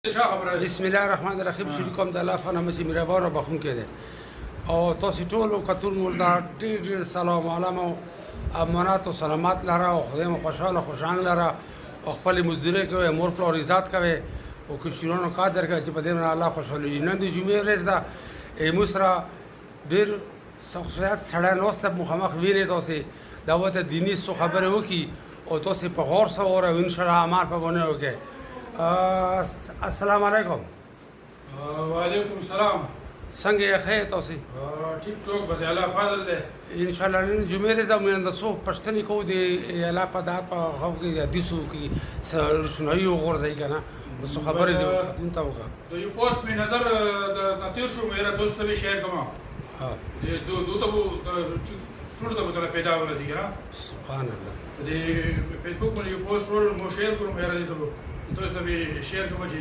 بسم الله الرحمن الرحیم. شروع کوم د الله په نامه چې مهربان او بخښونکی دی. او تاسو ټولو کتونکو ته ډېر ډېر سلام علیکم او امانات او سلامات لره او خدای مو خوشحاله خوشحال لره او خپل مزدوري کوي مور پلار عزت کوي او کشرانو قدر کوي چې په دې باندې الله خوشحاله وي. نن د جمعې ورځ ده. موږ سره ډېر شخصیت سړی ناست مخامخ وینئ. تاسو دا وته دیني څه خبرې وکړي او تاسو په غور سره واورئ او انشاءالله عمل په باندې وکړئ. السلام علیکم. وعلیکم السلام. څنګه یې ښه تاسو؟ ټیک ټاک بس الله فضل ده. ان شاء الله نن جمعې ورځ مې د څو پښتني کو دی الله په دار په خو کې د حدیثو کې سرشنایي غورځي کنه وسو خبرې دی دین ته وکړه. د یو پوسټ می نظر د تیر شو میرا دوست به شیر کوم. ها دو ته ټول ته به پیدا ورځي کنه. سبحان الله. د فیسبوک باندې یو پوسټ ورو مو شیر کوم میرا دې سبو. دوست به شیر کوم چې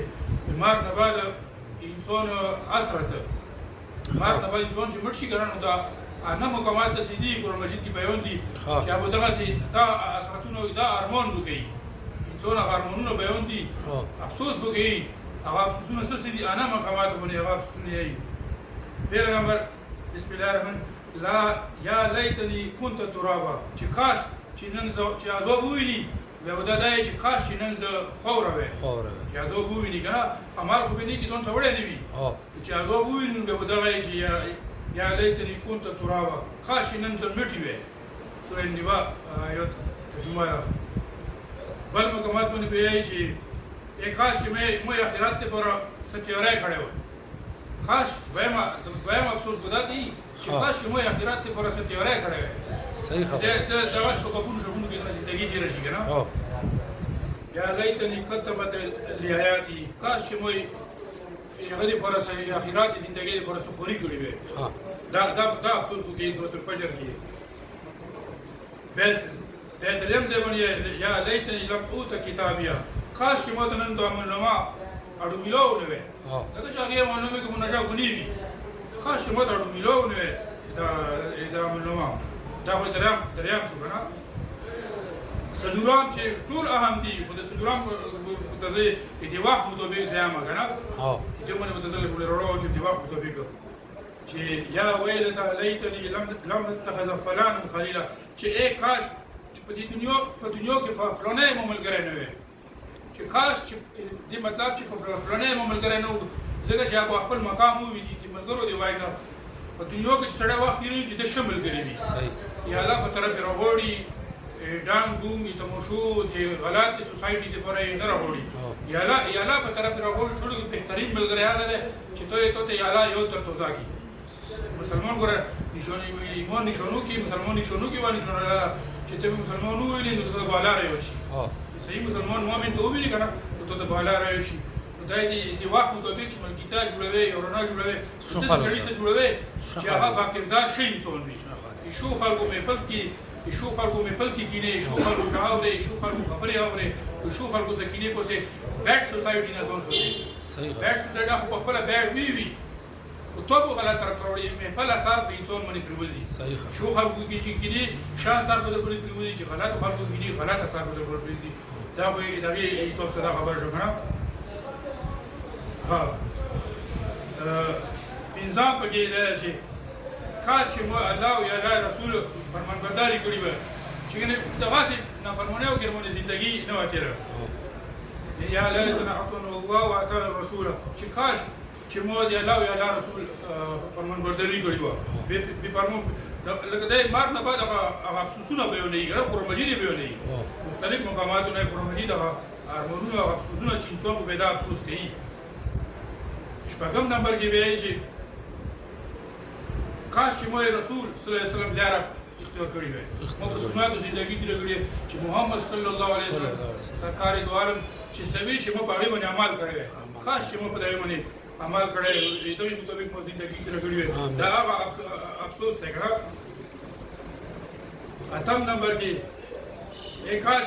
مرګ نه بعد انسان اثرت. مرګ نه بعد انسان چې مرشي کنه نو دا انا مقامات د سیدی قرآن مجید کې بیان دي چې ابو دغه سي دا اثرتونه دا ارمان وکي. انسان ارمانونه بیان دي. افسوس وکي. هغه افسوسونه څه دي انا مقامات باندې هغه افسوسونه یي. پیغمبر بسم الله الرحمن لا یا لیتنی كنت ترابا چې کاش چې نن چې عذاب ویني بیا دا دی چې کاش چې نن زه خوره وې چې عذاب وویني که نه عمل خو به نه کي ځان ته وړی نه وي چې عذاب وویني بیا به دغه چې یا لیتني كنت ترابا کاش چې نن زه مټې وې سوره النبا یو ترجمه بل مقامات باندې به یایي چې کاش چې مې آخرت دپاره څه تیاری کړی وه کاش دویم افسوس به دا کوي چې کاش چې مې آخرت دپاره څه تیاری کړی وې صحیح خبره دا اوس په قبولو شګونو کې زندګي تېره شي که نه یا لیتني قدمت لحیاتي کاش چې موږ هغه دپاره آخرت زندګۍ دپاره څه خوري کړي وې دا افسوس وکړي سورة الفجر کې بیا درېیم ځای باندې یا لیتني لم اوت کتابیه کاش چې ما ته نن د عملنامه اړو میلاو نه وې ځکه چې هغې عملنامې کې مناجات غني وي کاش چې ما ته اړو میلاو نه وې د عملنامه دا خو درېیم شو که نه څلورم چې ټول اهم دي خو د څلورم ته زه د وخت مطابق زه یم که نه دې باندې به ته زه لږ وړاو چې د وخت مطابق چې یا ویلته لیتني لم اتخذ فلانا خلیلا چې کاش چې په دنیا کې فلانی مو ملګری نه وی چې کاش چې دې مطلب چې په فلانی مو ملګری نه و ځکه چې هغه خپل مقام وویني چې ملګرو دې وایي نه په دنیا کې چې سړی وخت تېروي چې د ښه ملګري وي یا الله په طرف یې راغواړي ډانګ ډونګ تماشو د غلطې سوسایټي دپاره یې نه راغواړي یا الله په طرف یې راغواړي ټولو کې بهترین ملګری هغه دی چې ته ته یا الله یو درته وزاګي مسلمان ګوره ایمان نشانو کې مسلمان نشانو کې باندې نشانه چې ته مسلمان ووینې نو ته د بالا رایو شي صحیح مسلمان مؤمن ته ووینې که نه نو ته د بالا رایو شي دا د وخت مطابق چې ملګرتیا جوړوي او رڼا جوړوي داسې سړي ته جوړوي چې هغه باکردار ښه انسان وي ښو خلکو محفل کې ښو خلکو محفل کې کینې ښو خلکو چا اوري ښو خلکو خبرې اوري ښو خلکو سره کینې پسې بیډ سوسایټي نه ځان سوځي بیډ سوسایټي خو په خپله بیډ وي خو تو به غلط طرف ته وړي محفل اثر په انسان باندې پرېوځي ښو خلکو کې چې کینې ښه اثر به در باندې پرېوځي چې غلطو خلکو کینې غلط اثر به در باندې پرېوځي دا به د هغې حساب سره خبره شو که نه پنځم پکې دی چې کاش چې مو الله او یا الله رسول فرمانبرداري کړې وه چې دغسې نافرمانیو کې مونږ زندګي نه وه تېره یا لیتنا اطعنا الله واطعنا الرسول چې کاش چې مو د الله او یا الله رسول فرمانبرداري کړې وه لکه دی مرګ نه بعد هغه افسوسونه بیانوي که نه قرآن مجید یې بیانوي مختلف مقاماتونه یې قرآن مجید هغه ارمانونه هغه افسوسونه چې انسان په پیدا افسوس کوي شپږم نمبر کې به یې چې کاش چې مو رسول صلی الله علیه وسلم لاره اختیار کړې وای مو په سنتو زندګي تېره کړې چې محمد صلی الله علیه وسلم سرکار دو عالم چې سوي چې مو په هغې باندې عمل کړی وای کاش چې مو په دغې باندې عمل کړی د دغې مطابق مو زندګي تېره کړې وای دا هغه افسوس دی که نه اتم نمبر کې کاش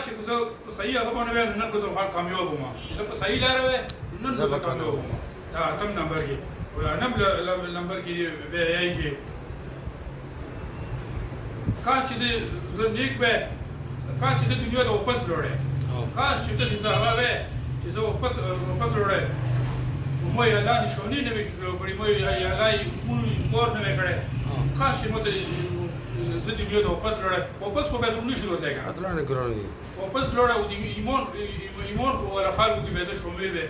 چې زه په صحیح هغه باندې وای نن که زه کامیاب وم زه په صحیح لاره وای نن که زه کامیاب وم دا اتم نمبر کې نم نمبر کې بیا یایي چې کاش چې زه نیک وای کاش چې زه دنیا ته واپس لاړی کاش چې داسې څه هغه وی چې زه واپس وړی ما یې الله نشانې نه وي شروع کړې ما یې الله یې کور نه وی کړی کاش چې ماته زه دې بیا ته واپس لړی واپس خو بیا زموږ نشي ورتلی که اتلانه ګران دي واپس لړی او د ایمان په والا خلکو کې بیا زه شامل دی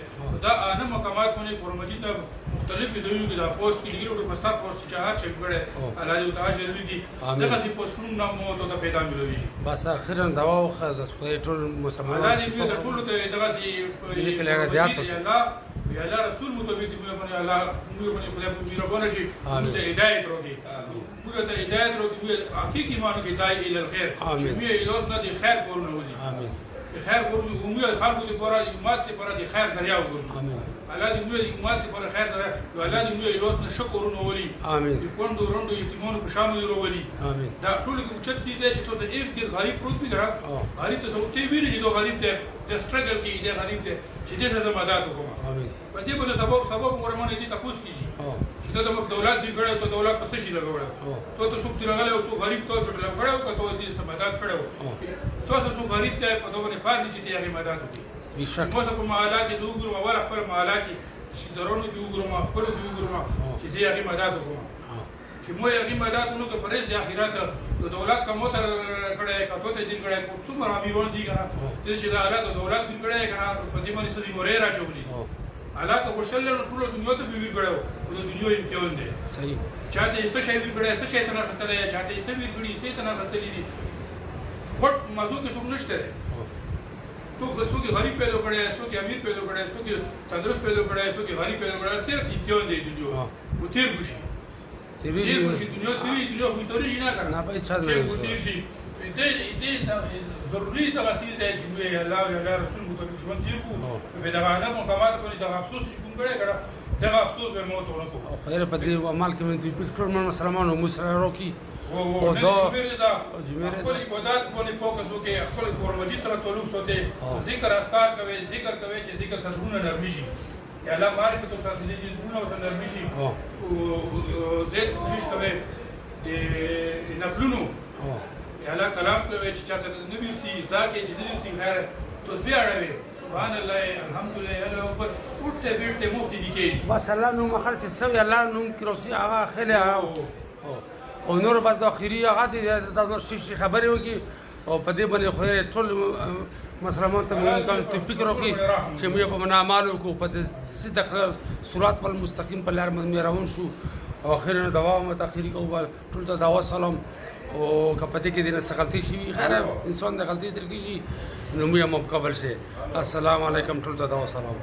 دا انا مقامات باندې قرآن مجید ته مختلفو ځایونو کې دا پوسټ کې لګېدلي وو پستا پوسټ چې هر چا کړی الله دې ورته اجر وکړي دغسې پوسټونو نه مو ته پیدا ملویږي بس اخیرا دوا وخذ خدای ټول مسلمانان الله دې موږ ټولو ته دغسې یا الله رسول مطابق دې موږ باندې الله موږ باندې خدای مهربانه شي موږ ته هدایت راکړي موږ ته هدایت راکړي موږ حقیقي معنی کې دای الی الخیر چې موږ ایلاس نه د خیر کورونه وځي خیر کورونه موږ خلکو لپاره امت لپاره د خیر ذریعہ وګرځو الله دې موږ د امت لپاره خیر ذریعہ الله دې موږ ایلاس نه شکرونه ولي د کونډو رونډو یتیمانو په شامل راولي دا ټول اوچت چیز دی چې تاسو یې ډېر غریب پروت وي ګره غریب ته ته ویری چې دا غریب دی د سټرګل کې دی غریب دی چې دې څه مدد وکړه په دې باندې سبب ورمنه دي تاسو کیږي چې ته د دولت دی ګړې ته دولت پسې شي لګوړه ته څوک دی لګاله او څوک غریب ته چټ لګوړه او ته دې څه مدد کړو تاسو څوک غریب ته په دوه باندې پاتې چې دې هغه مدد وکړي بشک مو څه په محله کې زه وګورم اول خپل محله کې چې درونو کې وګورم خپل کې وګورم چې زه هغه مدد وکړم چې مو هغه مدد ونکړه پرې د اخرت د دولت کوم تر کړه کته ته دې کړه څومره امیرون دي کنه چې دا حالت د دولت دې کړه کنه په دې باندې سړي مورې راچولې حالات خوشاله نو ټول دنیا ته ویل کړه او د دنیا امتحان دی صحیح چاته څه شي ویل کړه څه شي ته نه غستلې چاته څه ویل کړي څه ته نه غستلې دي وټ مازو کې څوک نشته څوک غریب پیدا کړي څوک امیر پیدا کړي څوک تندرست پیدا کړي څوک غریب پیدا کړي صرف امتحان دی دنیا او تیر بشي دنیا خو تاریخ نه کړه نه پیسې نه دې ضروري تغسیل دی چې موږ الله او الله رسول مطابق ژوند تیر کړو په دغه نه مقامات باندې دغه افسوس چې کوم کړی کړه دغه افسوس به مو ته ونکړو خیر په دې عمل کې مې پکټور مسلمانانو مسره روکي او دا خپل عبادت باندې فوکس وکړي خپل قرآن مجید سره تعلق ساتي ذکر اذکار کوي چې ذکر سره زړونه نرمي شي یا الله معرفت او سره دې زړونه سره نرمي شي او زید کوشش کوي د نپلونو یا الله کلام کوي چې چاته نبی سي ځکه چې دې سي خیر تسبیح اړوي سبحان الله الحمدلله الله اکبر ورته بیرته مفت دي کې بس الله نو مخر چې سوي الله نو کروسي هغه خله او نور بس د اخیری هغه د شي خبرې وکي او په دې باندې خو ټول مسلمان ته موږ کوم فکر وکړي چې موږ په منامالو کو په صدق صراط والمستقیم په لار باندې روان شو او اخر نه دوام متأخري کو ټول ته دعوا سلام او کپدې کې دینه غلطي شي خیر انسان د غلطي تر کې نو موږ مقبل شي السلام علیکم ټول ته دعوا سلام